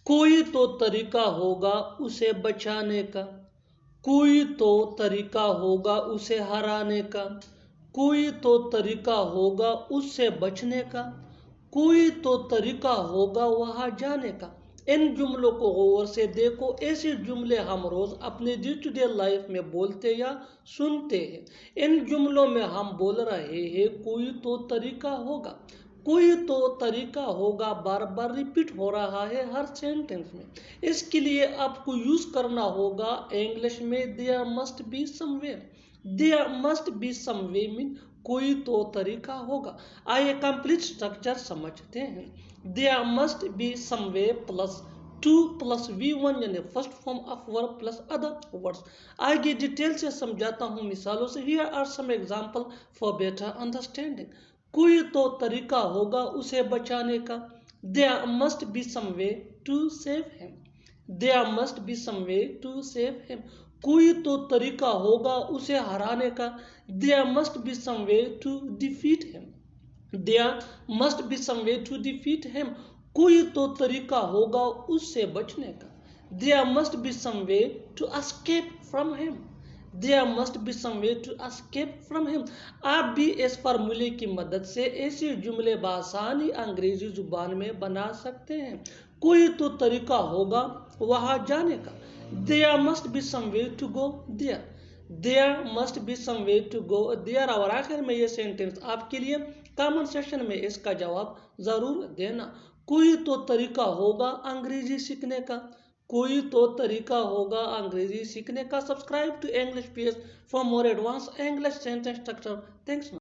कोई तो तरीका होगा उसे बचाने का, कोई तो तरीका होगा उसे हराने का, कोई तो तरीका होगा उससे बचने का, कोई तो तरीका होगा वहां जाने का। इन जुमलों को गौर से देखो। ऐसे जुमले हम रोज अपने डे टू डे लाइफ में बोलते या सुनते हैं। इन जुमलों में हम बोल रहे हैं कोई तो तरीका होगा, कोई तो तरीका होगा बार बार रिपीट हो रहा है हर सेंटेंस में। इसके लिए आपको यूज करना होगा इंग्लिश में there must be somewhere. There must be someway mean कोई तो तरीका होगा। आइए कंप्लीट स्ट्रक्चर समझते हैं। There must be someway plus two plus V1 यानी first form of verb plus other words. आगे डिटेल से समझाता हूँ मिसालों से। Here are some example for better understanding. कोई तो तरीका होगा उसे बचाने का। There must be some way to save him. There must be some way to save him. कोई तो तरीका होगा उसे हराने का। There must be some way to defeat him. There must be some way to defeat him. कोई तो तरीका होगा उससे बचने का। There must be some way to escape from him. There must be some way to escape from him. आप भी इस फार्मूले की मदद से ऐसे जुमले बआसानी अंग्रेजी जुबान में बना सकते हैं। कोई तो तरीका होगा वहां जाने का। There must be some way to go there. There must be some way to go there. और आखिर में ये सेंटेंस आपके लिए, कमेंट सेक्शन में इसका जवाब जरूर देना। कोई तो तरीका होगा अंग्रेजी सीखने का। कोई तो तरीका होगा अंग्रेजी सीखने का। Subscribe to English PS for more advance English sentence structure. Thanks.